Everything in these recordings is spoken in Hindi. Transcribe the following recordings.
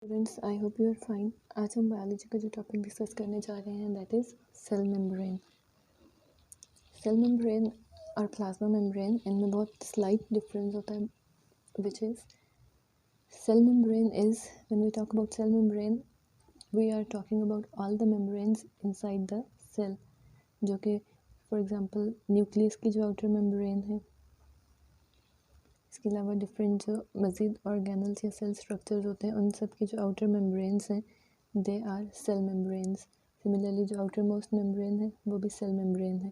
Students, I hope you are fine. आज हम बायोलॉजी का जो टॉपिक डिस्कस करने जा रहे हैं that is cell membrane. Cell membrane और प्लाज्मा मेम्ब्रेन, इनमें बहुत स्लाइट डिफरेंस होता है, which is cell membrane is, when we talk about cell membrane we are talking about all the membranes inside the cell, जो कि फॉर एग्जांपल न्यूक्लियस की जो आउटर मेम्ब्रेन है, इसके अलावा डिफरेंट जो मज़ीद ऑर्गेनल्स या सेल स्ट्रक्चर्स होते हैं उन सब के जो आउटर मेम्ब्रेन्स हैं they are cell membranes. Similarly जो आउटर मोस्ट मेम्ब्रेन है वो भी सेल मेम्ब्रेन है।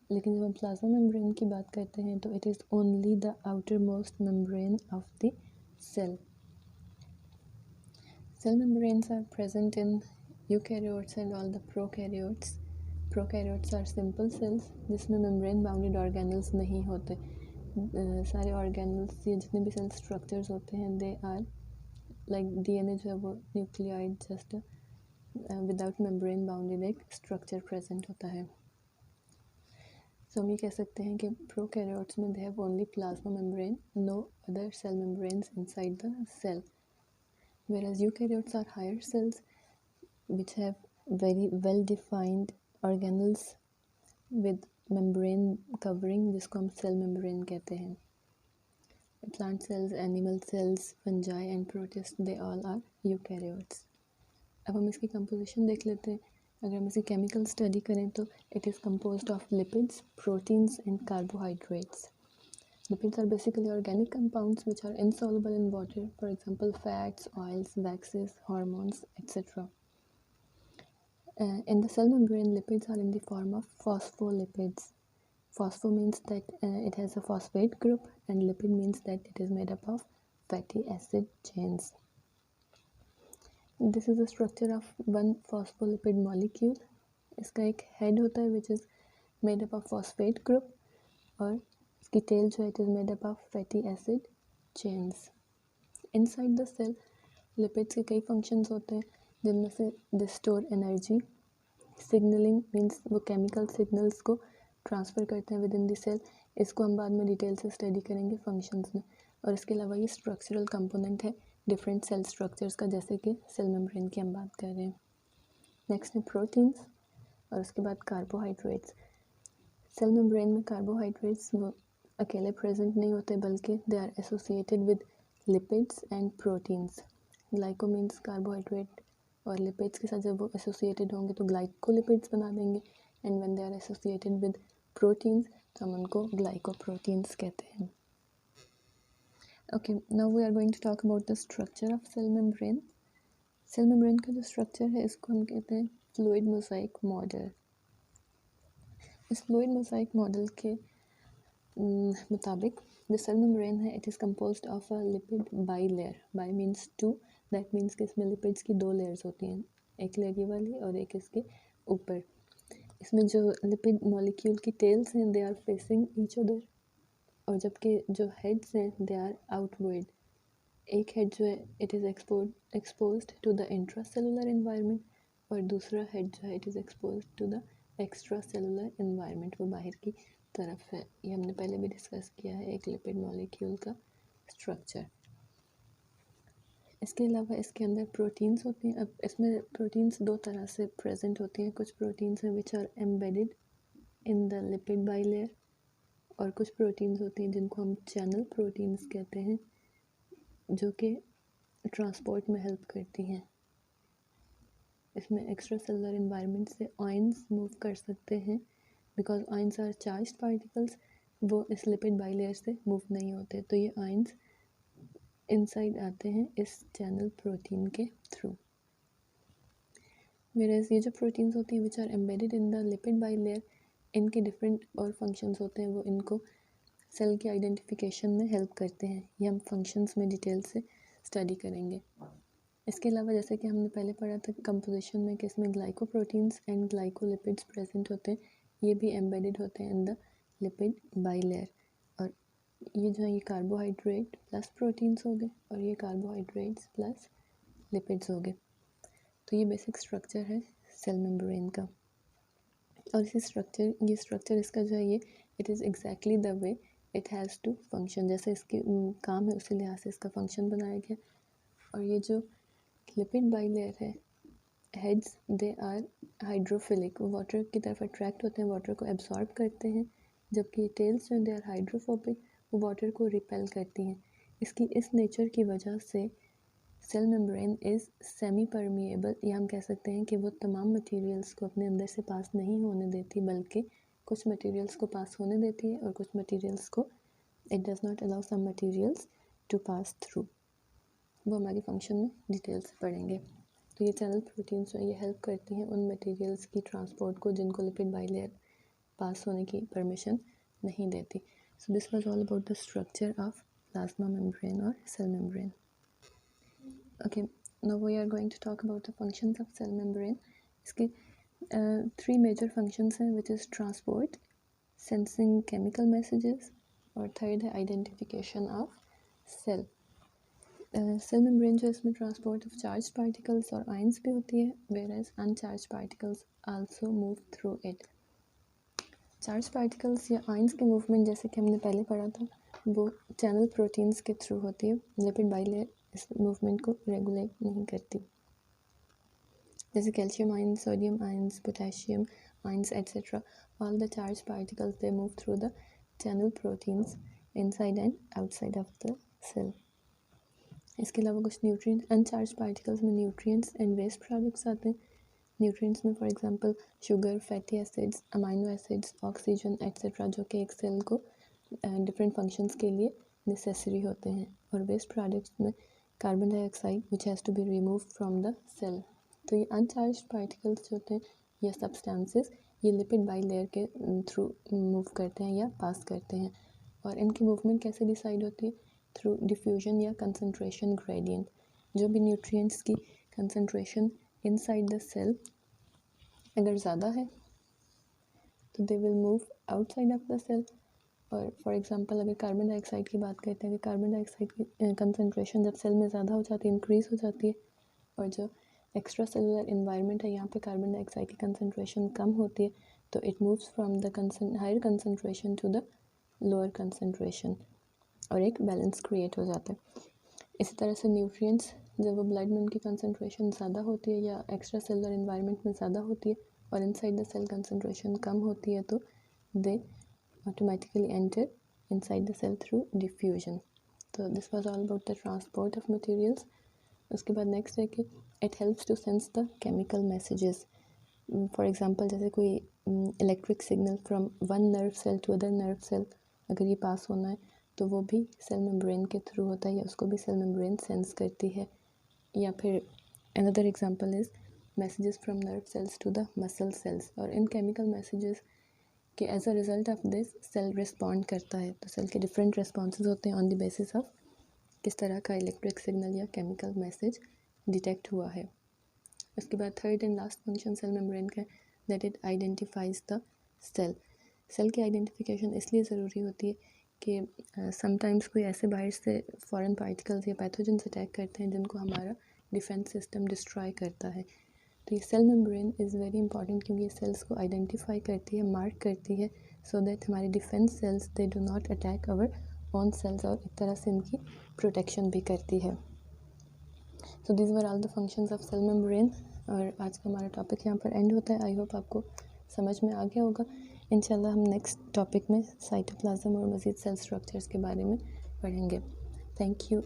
लेकिन जब हम प्लाज्मा मेम्ब्रेन की बात करते हैं तो it is only the outermost membrane of the cell. Cell membranes are present in eukaryotes and all the prokaryotes. Prokaryotes are simple cells जिसमें मेम्ब्रेन बाउंडेड ऑर्गेनल्स नहीं होते। सारे ऑर्गेनल्स या जितने भी सेल स्ट्रक्चर्स होते हैं दे आर लाइक डीएनए जो है वो nuclide just without membrane bounded एक स्ट्रक्चर प्रेजेंट होता है। सो हम ये कह सकते हैं कि प्रोकैरियोट्स में they have only plasma membrane, no other cell membranes inside the cell, whereas eukaryotes are higher cells which have very well defined organelles with membrane covering, जिसको हम सेल मेम्ब्रेन कहते हैं। Plant cells, animal cells, fungi and protists, they all are eukaryotes. अब हम इसकी कंपोजिशन देख लेते हैं। अगर हम इसकी केमिकल स्टडी करें तो it is composed of lipids, proteins and carbohydrates. Lipids are basically organic compounds which are insoluble in water, for example fats, oils, waxes, hormones, etc. In the cell membrane, lipids are in the form of phospholipids. Phospho means that it has a phosphate group and lipid means that it is made up of fatty acid chains. This is the structure of one phospholipid molecule. इसका एक head होता है which is made up of phosphate group और इसकी tail जो है it is made up of fatty acid chains. Inside the cell, lipids के कई functions होते हैं जिनमें से they store energy. Signaling means वो chemical signals को ट्रांसफ़र करते हैं विद इन द सेल। इसको हम बाद में डिटेल से स्टडी करेंगे फंक्शंस में। और इसके अलावा ये स्ट्रक्चरल कंपोनेंट है डिफरेंट सेल स्ट्रक्चर्स का, जैसे कि सेल मेम्ब्रेन की हम बात कर रहे हैं। नेक्स्ट है प्रोटीन्स और उसके बाद कार्बोहाइड्रेट्स। सेल मेम्ब्रेन में कार्बोहाइड्रेट्स वो अकेले प्रेजेंट नहीं होते बल्कि they are associated with lipids and proteins. Glyco means carbohydrate और लिपिड्स के साथ जब वो एसोसिएटेड होंगे तो ग्लाइकोलिपिड्स बना देंगे, and when they are associated with proteins तो हम उनको ग्लाइकोप्रोटीन्स कहते हैं। Okay, now we are going to talk about the structure of cell membrane. Cell membrane का जो स्ट्रक्चर है इसको हम कहते हैं फ्लूइड मोसाइक मॉडल। इस फ्लूइड मोसाइक मॉडल के मुताबिक जो सेल मेम्ब्रेन है it is composed of a lipid bilayer. Bi means two, that means कि इसमें लिपिड्स की दो लेयर्स होती हैं, एक लेयर ये वाली और एक इसके ऊपर। इसमें जो लिपिड मॉलिक्यूल की टेल्स हैं they are facing each other, और जबकि जो हेड्स हैं दे आर आउटवर्ड। एक हेड जो है it is exposed to the intracellular environment और दूसरा हेड जो है it is exposed to the extracellular environment, वो बाहर की तरफ है। ये हमने पहले भी डिस्कस किया है एक लिपिड मॉलिक्यूल का स्ट्रक्चर। इसके अलावा इसके अंदर प्रोटीन्स होती हैं। अब इसमें प्रोटीन्स दो तरह से प्रेजेंट होती हैं। कुछ प्रोटीन्स हैं which are embedded in the lipid bilayer और कुछ प्रोटीन्स होती हैं जिनको हम चैनल प्रोटीन्स कहते हैं, जो कि ट्रांसपोर्ट में हेल्प करती हैं। इसमें एक्स्ट्रा सेलुलर एनवायरनमेंट से आयंस मूव कर सकते हैं because ions are charged particles, वो इस लिपिड बाइलेयर से मूव नहीं होते, तो ये आयंस इनसाइड आते हैं इस चैनल प्रोटीन के थ्रू। वेयरएज ये जो प्रोटीन्स होती हैं which are embedded in the lipid bilayer, इनके डिफरेंट और फंक्शंस होते हैं, वो इनको सेल की आइडेंटिफिकेशन में हेल्प करते हैं। ये हम फंक्शंस में डिटेल से स्टडी करेंगे। इसके अलावा जैसे कि हमने पहले पढ़ा था कंपोजिशन में कि इसमें ग्लाइकोप्रोटीन्स एंड ग्लाइकोलिपिड्स प्रेजेंट होते हैं, ये भी एम्बेडेड होते हैं इन द लिपिड बाइलेयर। और ये जो है ये कार्बोहाइड्रेट प्लस प्रोटीन्स हो गए और ये कार्बोहाइड्रेट्स प्लस लिपिड्स हो गए। तो ये बेसिक स्ट्रक्चर है सेल मेम्ब्रेन का। और ये स्ट्रक्चर इसका जो है ये it is exactly the way it has to function, जैसे इसकी काम है उसी लिहाज से इसका फंक्शन बनाया गया। और ये जो लिपिड बाइलेयर है, heads they are hydrophilic, water की तरफ अट्रैक्ट होते हैं, वाटर को एब्जॉर्ब करते हैं, जबकि टेल्स जो दे आर हाइड्रोफोबिक, वो वाटर को रिपेल करती हैं। इसकी इस नेचर की वजह से cell membrane is semipermeable, या हम कह सकते हैं कि वो तमाम मटेरियल्स को अपने अंदर से पास नहीं होने देती, बल्कि कुछ मटेरियल्स को पास होने देती है और कुछ मटेरियल्स को it does not allow some materials to pass through. वो हमारी फंक्शन में डिटेल से पढ़ेंगे। तो ये चैनल प्रोटीन्स जो ये हेल्प करती हैं उन मटेरियल्स की ट्रांसपोर्ट को जिनको लिपिड बाइलेयर पास होने की परमिशन नहीं देती। So this was all about the structure of plasma membrane और cell membrane. Okay, now we are going to talk about the functions of cell membrane. इसके 3 मेजर फंक्शंस हैं, which is transport, sensing chemical messages, और थर्ड है identification of cell. Cell membrane जो इसमें ट्रांसपोर्ट ऑफ चार्ज पार्टिकल्स और आयंस भी होती है, whereas uncharged particles also move through it. Charge particles या आयंस के मूवमेंट, जैसे कि हमने पहले पढ़ा था, वो चैनल प्रोटीन्स के थ्रू होती है। लिपिड बाइलेयर इस मूवमेंट को रेगुलेट नहीं करती। जैसे calcium ions, sodium ions, potassium ions etcetera, all the charge particles they move through the channel proteins inside and outside of the cell. इसके अलावा कुछ न्यूट्रिएंट, अनचार्ज पार्टिकल्स में न्यूट्रिएंट्स एंड वेस्ट प्रोडक्ट्स आते हैं। न्यूट्रिएंट्स में for example sugar, fatty acids, amino acids, oxygen etcetera, जो कि एक सेल को डिफरेंट फंक्शंस के लिए नेसेसरी होते हैं। और वेस्ट प्रोडक्ट्स में carbon dioxide which has to be remove from the cell. तो ये अनचार्ज पार्टिकल्स जो होते हैं या सब्सटेंसेस, ये लिपिड बाइलेयर के थ्रू मूव करते हैं या पास करते हैं। और इनकी मूवमेंट कैसे डिसाइड होती है? थ्रू डिफ्यूजन या कंसंट्रेशन ग्रेडियंट। जो भी न्यूट्रिएंट्स की कंसंट्रेशन इनसाइड द सेल अगर ज़्यादा है तो they will move outside of the cell. और फॉर एग्जांपल अगर कार्बन डाइऑक्साइड की बात करते हैं कि कार्बन डाइऑक्साइड की कंसंट्रेशन जब सेल में ज़्यादा हो जाती है, इंक्रीज़ हो जाती है, और जो एक्स्ट्रा सेलुलर इन्वायरमेंट है यहाँ पे कार्बन डाइऑक्साइड की कंसंट्रेशन कम होती है, तो it moves from the higher concentration to the lower concentration, और एक बैलेंस क्रिएट हो जाता है। इसी तरह से न्यूट्रिएंट्स जब वो ब्लड में उनकी कंसंट्रेशन ज़्यादा होती है या एक्स्ट्रा सेलुलर इन्वायरमेंट में ज़्यादा होती है और इनसाइड द सेल कंसंट्रेशन कम होती है, तो they automatically enter inside the cell through diffusion. तो this was all about the transport of materials. उसके बाद नेक्स्ट है कि it helps to sense the chemical messages. For example जैसे कोई electric signal from one nerve cell to other nerve cell अगर ये पास होना है तो वो भी सेल मेम्ब्रेन के थ्रू होता है, या उसको भी सेल मेम्ब्रेन सेंस करती है। या फिर another example is messages from nerve cells to the muscle cells. और इन केमिकल मैसेजेस के as a result of this cell respond करता है। तो सेल के डिफरेंट रिस्पॉन्सेज होते हैं ऑन द बेसिस ऑफ किस तरह का इलेक्ट्रिक सिग्नल या केमिकल मैसेज डिटेक्ट हुआ है। उसके बाद third and last function cell membrane का है that it identifies the cell. Cell की आइडेंटिफिकेशन इसलिए ज़रूरी होती है कि समटाइम्स कोई ऐसे बाहर से फॉरेन पार्टिकल्स या पैथोजन्स अटैक करते हैं जिनको हमारा डिफेंस सिस्टम डिस्ट्रॉय करता है। तो ये cell membrane is very important क्योंकि ये सेल्स को आइडेंटिफाई करती है, मार्क करती है, सो दैट हमारे defence cells they do not attack our own cells, और एक तरह से इनकी प्रोटेक्शन भी करती है। So this were all the functions of cell membrane. और आज का हमारा टॉपिक यहाँ पर एंड होता है। आई होप आपको समझ में आ गया होगा। इंशाल्लाह हम नेक्स्ट टॉपिक में साइटोप्लाज्म और मज़ीद सेल स्ट्रक्चर्स के बारे में पढ़ेंगे। Thank you.